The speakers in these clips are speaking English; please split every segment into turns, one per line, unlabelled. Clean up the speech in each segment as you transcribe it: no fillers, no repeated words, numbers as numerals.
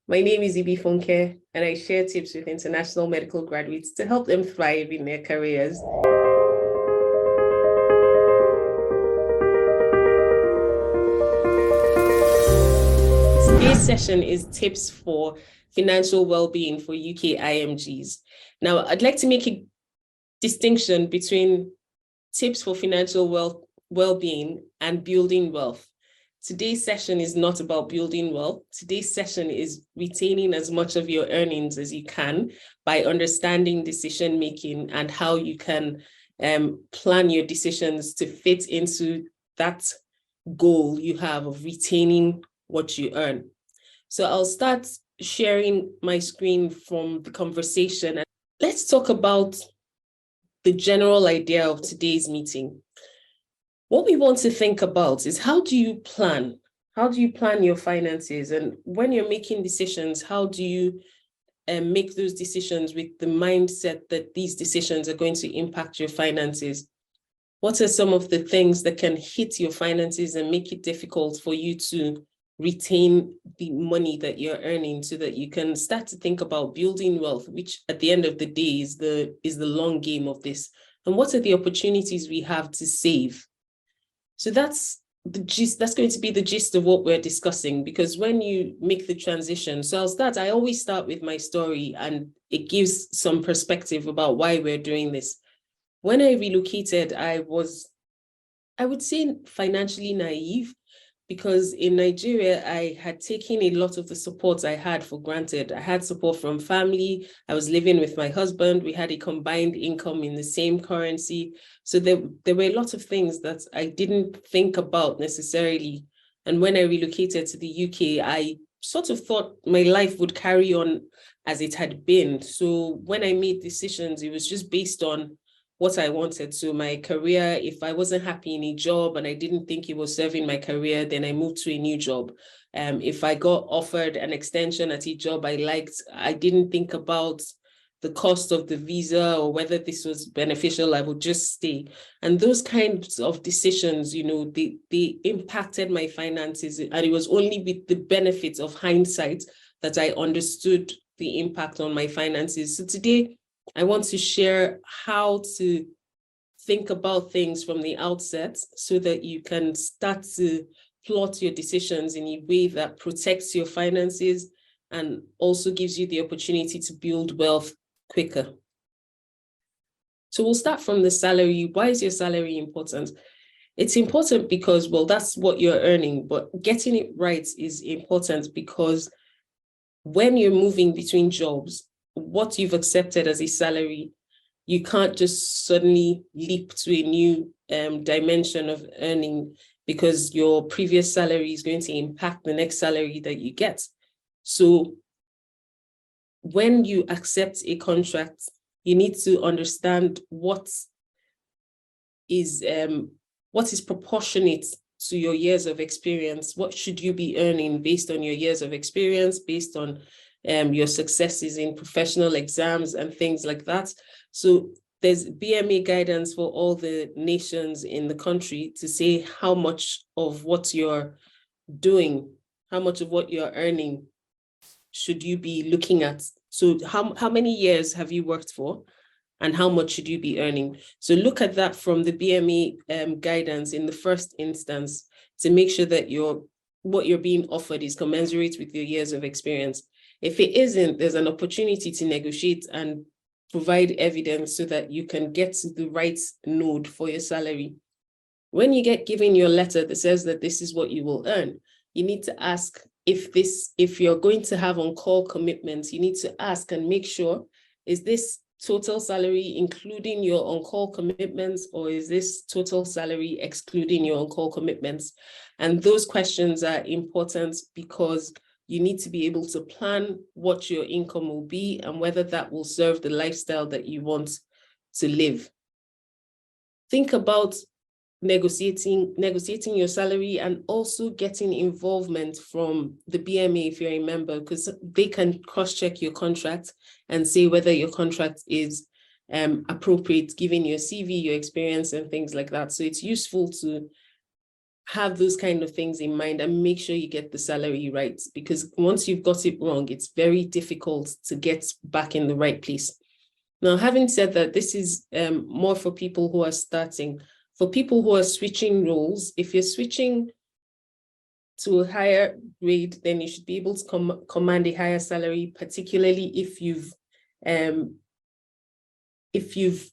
My name is Ibi Funke, and I share tips with international medical graduates to help them thrive in their careers. Today's session is tips for financial well-being for UK IMGs. Now, I'd like to make a distinction between tips for financial well-being and building wealth. Today's session is not about building wealth. Today's session is retaining as much of your earnings as you can by understanding decision-making and how you can plan your decisions to fit into that goal you have of retaining what you earn. So I'll start sharing my screen from the conversation. Let's talk about the general idea of today's meeting. What we want to think about is how do you plan? How do you plan your finances? And when you're making decisions, how do you make those decisions with the mindset that these decisions are going to impact your finances? What are some of the things that can hit your finances and make it difficult for you to retain the money that you're earning so that you can start to think about building wealth, which at the end of the day is the long game of this? And what are the opportunities we have to save? So that's the gist. That's going to be the gist of what we're discussing, because when you make the transition, so I always start with my story, and it gives some perspective about why we're doing this. When I relocated, I would say, financially naive, because in Nigeria, I had taken a lot of the support I had for granted. I had support from family. I was living with my husband. We had a combined income in the same currency. So there were a lot of things that I didn't think about necessarily. And when I relocated to the UK, I sort of thought my life would carry on as it had been. So when I made decisions, it was just based on what I wanted. So my career, if I wasn't happy in a job and I didn't think it was serving my career, then I moved to a new job. If I got offered an extension at a job I liked, I didn't think about the cost of the visa or whether this was beneficial, I would just stay. And those kinds of decisions, they impacted my finances. And it was only with the benefits of hindsight that I understood the impact on my finances. So today, I want to share how to think about things from the outset so that you can start to plot your decisions in a way that protects your finances and also gives you the opportunity to build wealth quicker. So we'll start from the salary. Why is your salary important? It's important because, well, that's what you're earning, but getting it right is important because when you're moving between jobs, what you've accepted as a salary, you can't just suddenly leap to a new dimension of earning because your previous salary is going to impact the next salary that you get. So when you accept a contract, you need to understand what is proportionate to your years of experience. What should you be earning based on your years of experience, based on your successes in professional exams and things like that. So there's BMA guidance for all the nations in the country to say how much of what you're doing, how much of what you're earning should you be looking at. So how many years have you worked for and how much should you be earning? So look at that from the BMA guidance in the first instance to make sure that what you're being offered is commensurate with your years of experience. If it isn't, there's an opportunity to negotiate and provide evidence so that you can get to the right node for your salary. When you get given your letter that says that this is what you will earn, you need to ask if you're going to have on-call commitments, you need to ask and make sure, is this total salary including your on-call commitments, or is this total salary excluding your on-call commitments? And those questions are important because you need to be able to plan what your income will be and whether that will serve the lifestyle that you want to live. Think about negotiating your salary and also getting involvement from the BMA if you're a member, because they can cross-check your contract and say whether your contract is appropriate given your CV, your experience and things like that. So it's useful to have those kind of things in mind and make sure you get the salary right, because once you've got it wrong, it's very difficult to get back in the right place. Now, having said that, this is more for people who are starting. For people who are switching roles, if you're switching to a higher grade, then you should be able to command a higher salary, particularly if you've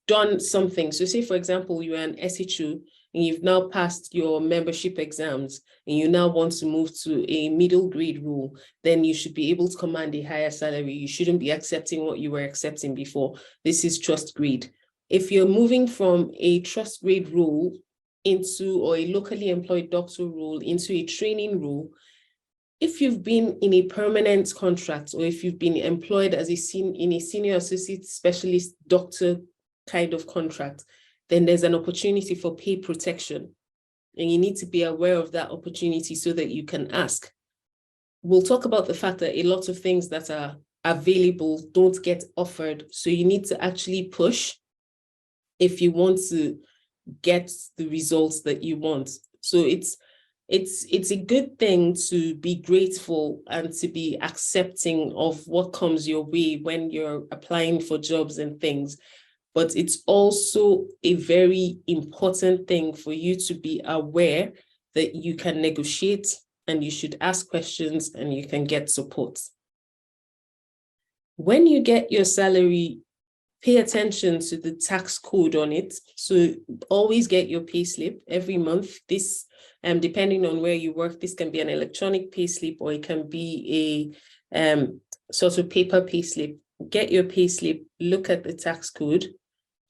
done something. So say, for example, you're an SHO and you've now passed your membership exams and you now want to move to a middle grade role, then you should be able to command a higher salary. You shouldn't be accepting what you were accepting before. This is trust grade. If you're moving from a trust grade role into, or a locally employed doctor role into a training role, if you've been in a permanent contract, or if you've been employed as in a senior associate specialist doctor kind of contract, then there's an opportunity for pay protection. And you need to be aware of that opportunity so that you can ask. We'll talk about the fact that a lot of things that are available don't get offered. So you need to actually push if you want to get the results that you want. So it's a good thing to be grateful and to be accepting of what comes your way when you're applying for jobs and things. But it's also a very important thing for you to be aware that you can negotiate and you should ask questions and you can get support. When you get your salary, pay attention to the tax code on it. So always get your pay slip every month. This, depending on where you work, this can be an electronic pay slip or it can be a sort of paper pay slip. Get your pay slip, look at the tax code,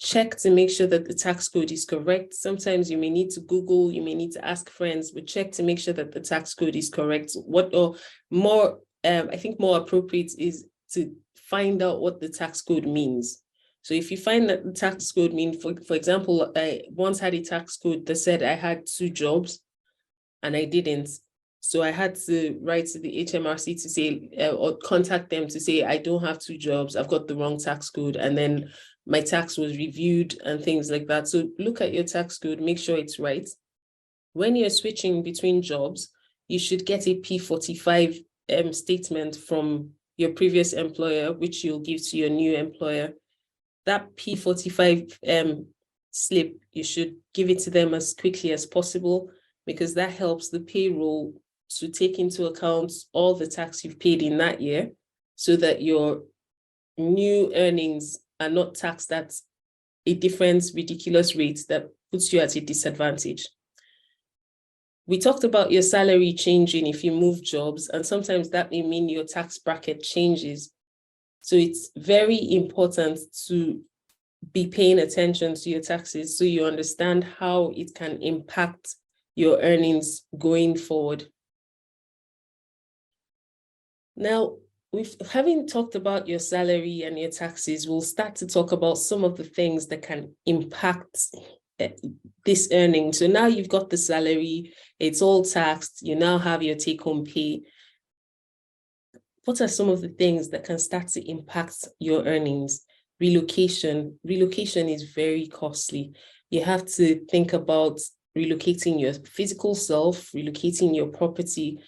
check to make sure that the tax code is correct. Sometimes you may need to Google, you may need to ask friends, but check to make sure that the tax code is correct. I think more appropriate is to find out what the tax code means. So if you find that the tax code means, for example, I once had a tax code that said I had 2 jobs and I didn't. So I had to write to the HMRC to say, or contact them to say, I don't have 2 jobs, I've got the wrong tax code. And then my tax was reviewed and things like that. So look at your tax code, make sure it's right. When you're switching between jobs, you should get a P45 statement from your previous employer, which you'll give to your new employer. That P45 slip, you should give it to them as quickly as possible, because that helps the payroll to take into account all the tax you've paid in that year, so that your new earnings are not taxed at a different ridiculous rate that puts you at a disadvantage. We talked about your salary changing if you move jobs, and sometimes that may mean your tax bracket changes. So it's very important to be paying attention to your taxes so you understand how it can impact your earnings going forward. Now, having talked about your salary and your taxes, we'll start to talk about some of the things that can impact this earning. So now you've got the salary, it's all taxed, you now have your take-home pay. What are some of the things that can start to impact your earnings? Relocation. Relocation is very costly. You have to think about relocating your physical self, relocating your property.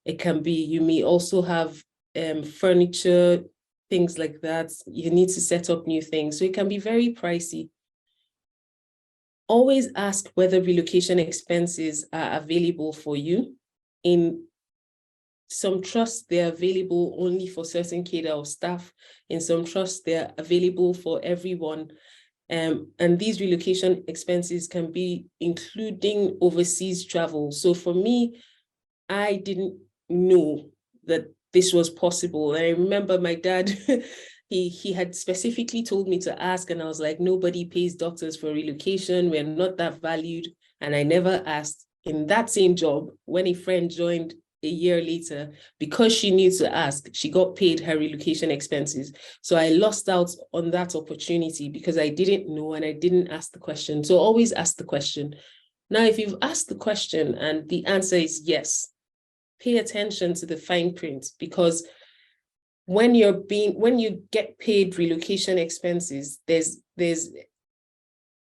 It can be, you may also have furniture, things like that. You need to set up new things. So it can be very pricey. Always ask whether relocation expenses are available for you. In some trusts, they're available only for certain cadre of staff. In some trusts, they're available for everyone. And these relocation expenses can be including overseas travel. So for me, I didn't know that this was possible. I remember my dad, he had specifically told me to ask, and I was like, nobody pays doctors for relocation. We're not that valued. And I never asked. In that same job, when a friend joined a year later, because she needs to ask, she got paid her relocation expenses. So I lost out on that opportunity because I didn't know and I didn't ask the question. So always ask the question. Now, if you've asked the question and the answer is yes, pay attention to the fine print, because when you get paid relocation expenses, there's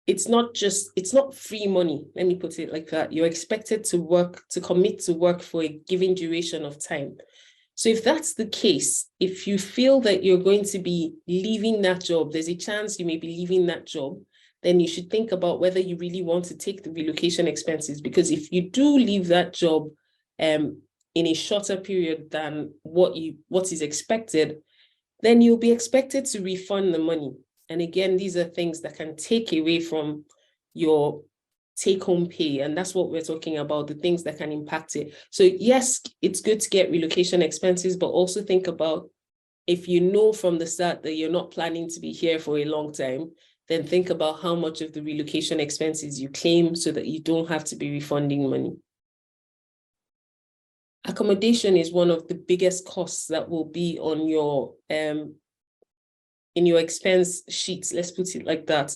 it's not free money. Let me put it like that. You're expected to commit to work for a given duration of time. So if that's the case, if you feel that you're going to be leaving that job, there's a chance you may be leaving that job, then you should think about whether you really want to take the relocation expenses. Because if you do leave that job in a shorter period than what is expected, then you'll be expected to refund the money. And again, these are things that can take away from your take-home pay. And that's what we're talking about, the things that can impact it. So yes, it's good to get relocation expenses, but also think about, if you know from the start that you're not planning to be here for a long time, then think about how much of the relocation expenses you claim so that you don't have to be refunding money. Accommodation is one of the biggest costs that will be on your in your expense sheets. Let's put it like that.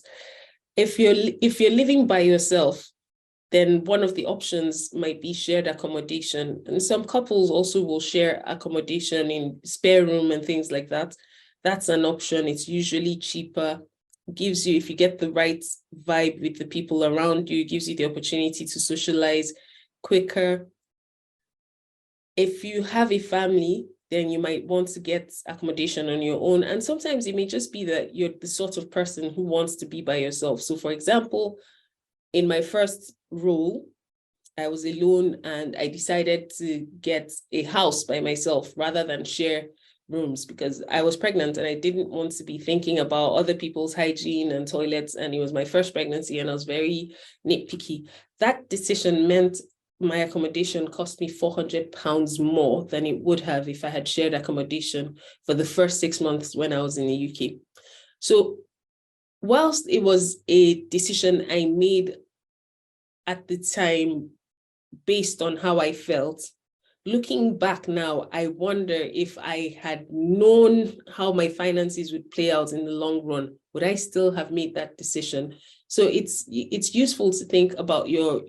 If you're living by yourself, then one of the options might be shared accommodation. And some couples also will share accommodation in spare room and things like that. That's an option. It's usually cheaper. Gives you, if you get the right vibe with the people around you, gives you the opportunity to socialize quicker. If you have a family, then you might want to get accommodation on your own. And sometimes it may just be that you're the sort of person who wants to be by yourself. So for example, in my first role, I was alone and I decided to get a house by myself rather than share rooms, because I was pregnant and I didn't want to be thinking about other people's hygiene and toilets. And it was my first pregnancy and I was very nitpicky. That decision meant my accommodation cost me £400 more than it would have if I had shared accommodation for the first 6 months when I was in the UK. So whilst it was a decision I made at the time based on how I felt, looking back now, I wonder if I had known how my finances would play out in the long run, would I still have made that decision? So it's useful to think about your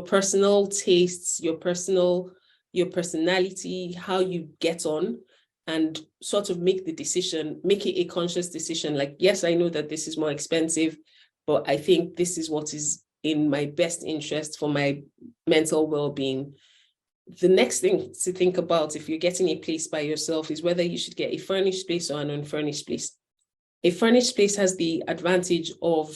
personal tastes, your personality, how you get on, and sort of make it a conscious decision. Like, yes, I know that this is more expensive, but I think this is what is in my best interest for my mental well-being. The next thing to think about if you're getting a place by yourself is whether you should get a furnished place or an unfurnished place. A furnished place has the advantage of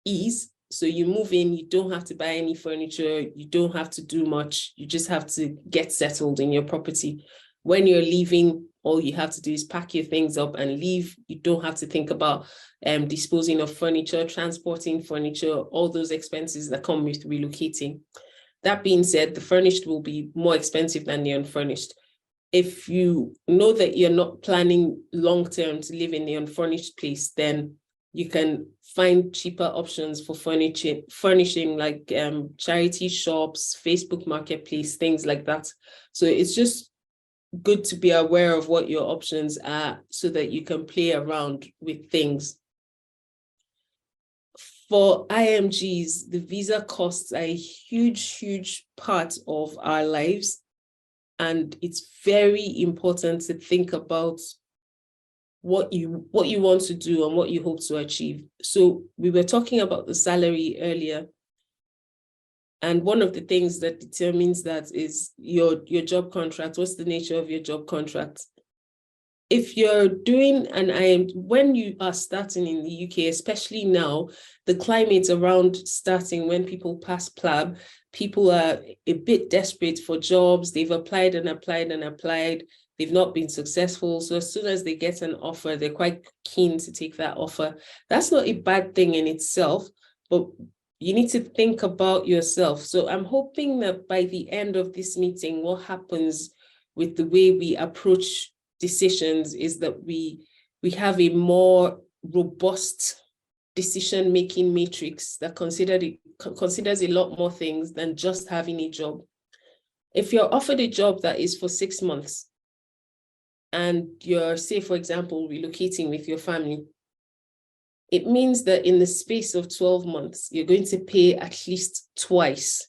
ease. So you move in, you don't have to buy any furniture, you don't have to do much, you just have to get settled in your property. When you're leaving, all you have to do is pack your things up and leave. You don't have to think about disposing of furniture, transporting furniture, all those expenses that come with relocating. That being said, the furnished will be more expensive than the unfurnished. If you know that you're not planning long-term to live in the unfurnished place, then you can find cheaper options for furnishing like charity shops, Facebook Marketplace, things like that. So it's just good to be aware of what your options are so that you can play around with things. For IMGs, the visa costs are a huge part of our lives. And it's very important to think about what you want to do and what you hope to achieve. So we were talking about the salary earlier. And one of the things that determines that is your job contract. What's the nature of your job contract? If you're doing when you are starting in the UK, especially now, the climate around starting when people pass PLAB, people are a bit desperate for jobs. They've applied and applied and applied. They've not been successful. So as soon as they get an offer, they're quite keen to take that offer. That's not a bad thing in itself, but you need to think about yourself. So I'm hoping that by the end of this meeting, what happens with the way we approach decisions is that we have a more robust decision-making matrix that considers a lot more things than just having a job. If you're offered a job that is for 6 months and you're, say, for example, relocating with your family, it means that in the space of 12 months, you're going to pay at least twice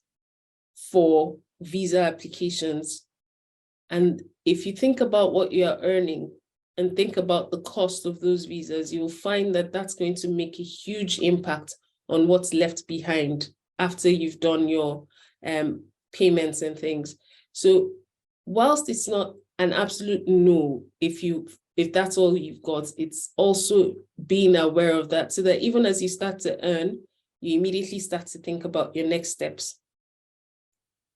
for visa applications. And if you think about what you're earning and think about the cost of those visas, you'll find that that's going to make a huge impact on what's left behind after you've done your payments and things. So whilst it's not an absolute no, if that's all you've got, it's also being aware of that, so that even as you start to earn, you immediately start to think about your next steps.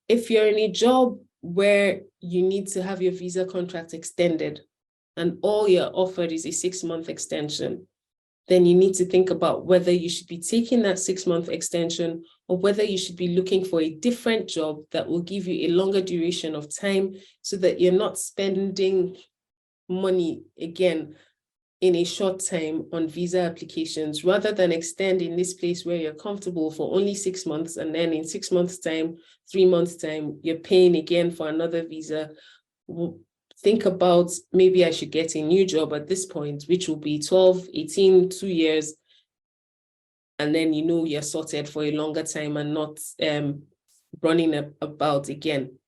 If you're in a job where you need to have your visa contract extended and all you're offered is a 6-month extension, then you need to think about whether you should be taking that 6-month extension or whether you should be looking for a different job that will give you a longer duration of time, so that you're not spending money again in a short time on visa applications, rather than extending this place where you're comfortable for only 6 months, and then in 6 months' time, 3 months' time, you're paying again for another visa. Think about, maybe I should get a new job at this point, which will be 12, 18, 2 years. And then you're sorted for a longer time and not running about again.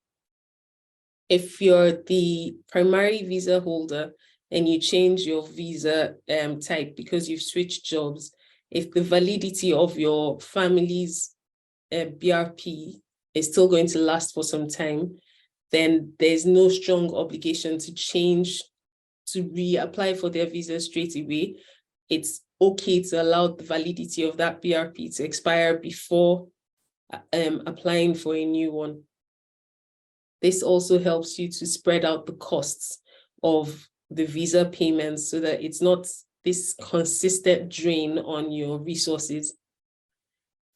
If you're the primary visa holder and you change your visa type because you've switched jobs, if the validity of your family's BRP is still going to last for some time, then there's no strong obligation to reapply for their visa straight away. It's okay to allow the validity of that BRP to expire before applying for a new one. This also helps you to spread out the costs of the visa payments so that it's not this consistent drain on your resources.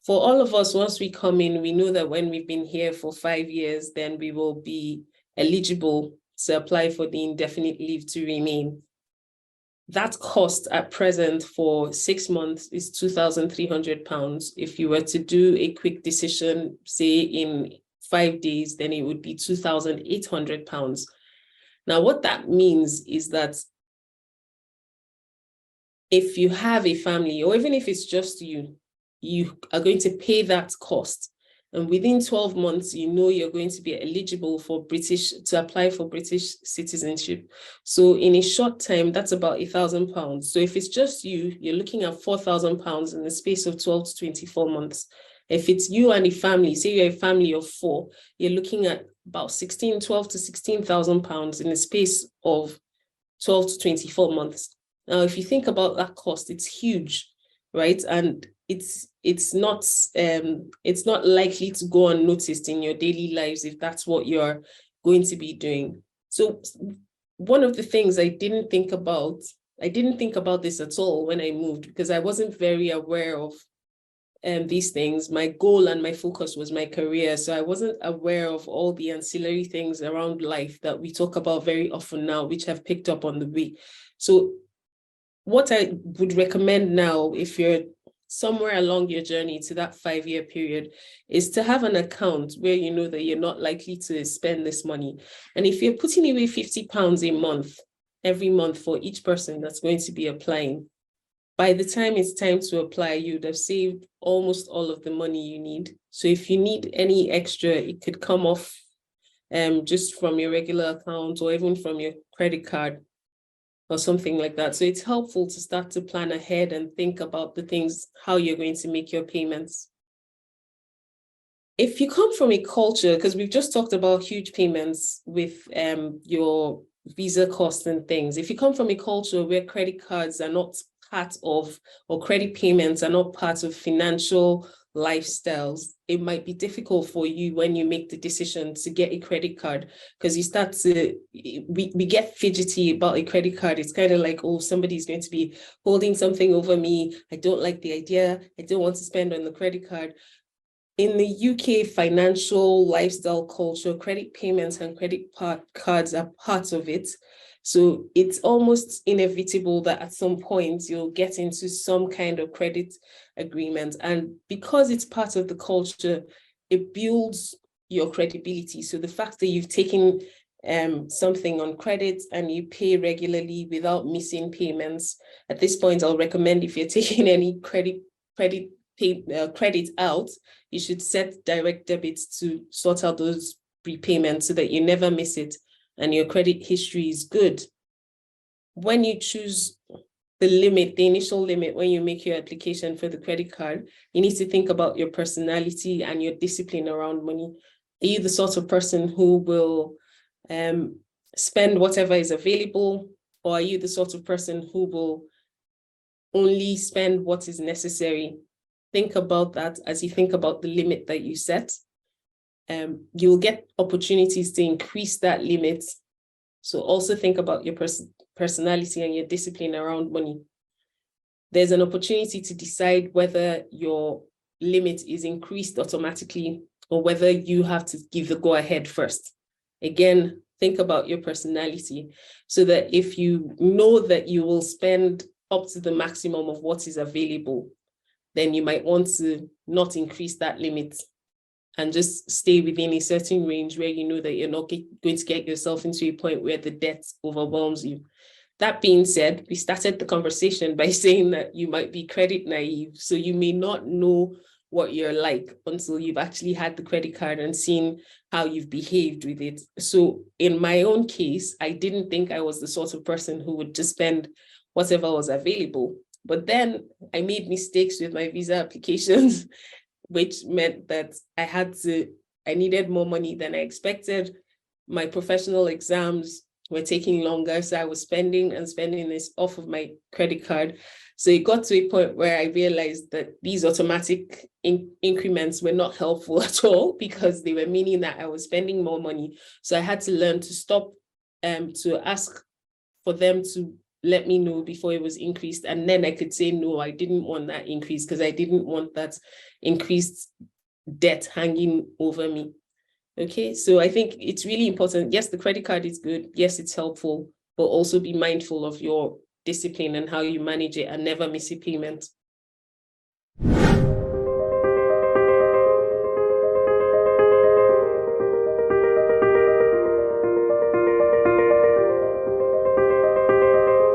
For all of us, once we come in, we know that when we've been here for 5 years, then we will be eligible to apply for the indefinite leave to remain. That cost at present for 6 months is £2,300. If you were to do a quick decision, say in 5 days, then it would be £2,800. Now, what that means is that if you have a family, or even if it's just you, you are going to pay that cost. And within 12 months, you're going to be eligible to apply for British citizenship. So in a short time, that's about £1,000. So if it's just you, you're looking at £4,000 in the space of 12 to 24 months. If it's you and a family, say you're a family of 4, you're looking at about 12 to 16,000 pounds in the space of 12 to 24 months. Now, if you think about that cost, it's huge, right? And it's not likely to go unnoticed in your daily lives if that's what you're going to be doing. So one of the things I didn't think about this at all when I moved, because I wasn't very aware of these things. My goal and my focus was my career. So I wasn't aware of all the ancillary things around life that we talk about very often now, which have picked up on the way. So what I would recommend now, if you're somewhere along your journey to that 5-year period, is to have an account where you know that you're not likely to spend this money. And if you're putting away £50 a month, every month for each person that's going to be applying, by the time it's time to apply, you'd have saved almost all of the money you need. So if you need any extra, it could come off just from your regular account or even from your credit card or something like that. So it's helpful to start to plan ahead and think about the things, how you're going to make your payments. If you come from a culture, because we've just talked about huge payments with your visa costs and things. If you come from a culture where credit cards are not part of, or credit payments are not part of financial lifestyles, it might be difficult for you when you make the decision to get a credit card, because we get fidgety about a credit card. It's kind of like, oh, somebody's going to be holding something over me. I don't like the idea. I don't want to spend on the credit card. In the UK financial lifestyle culture, credit payments and credit cards are part of it. So it's almost inevitable that at some point you'll get into some kind of credit agreement. And because it's part of the culture, it builds your credibility. So the fact that you've taken something on credit and you pay regularly without missing payments, at this point, I'll recommend, if you're taking any credit out, you should set direct debits to sort out those prepayments so that you never miss it and your credit history is good. When you choose the initial limit when you make your application for the credit card, you need to think about your personality and your discipline around money. Are you the sort of person who will spend whatever is available, or are you the sort of person who will only spend what is necessary? Think about that as you think about the limit that you set. You'll get opportunities to increase that limit. So also think about your personality and your discipline around money. There's an opportunity to decide whether your limit is increased automatically or whether you have to give the go ahead first. Again, think about your personality so that if you know that you will spend up to the maximum of what is available, then you might want to not increase that limit and just stay within a certain range where you know that you're not going to get yourself into a point where the debt overwhelms you. That being said, we started the conversation by saying that you might be credit naive, so you may not know what you're like until you've actually had the credit card and seen how you've behaved with it. So in my own case, I didn't think I was the sort of person who would just spend whatever was available. But then I made mistakes with my visa applications, which meant that I needed more money than I expected. My professional exams were taking longer, so I was spending this off of my credit card. So it got to a point where I realized that these automatic increments were not helpful at all, because they were meaning that I was spending more money. So I had to learn to stop, to ask for them to let me know before it was increased. And then I could say, no, I didn't want that increase, because I didn't want that increased debt hanging over me. Okay, so I think it's really important. Yes, the credit card is good. Yes, it's helpful, but also be mindful of your discipline and how you manage it and never miss a payment.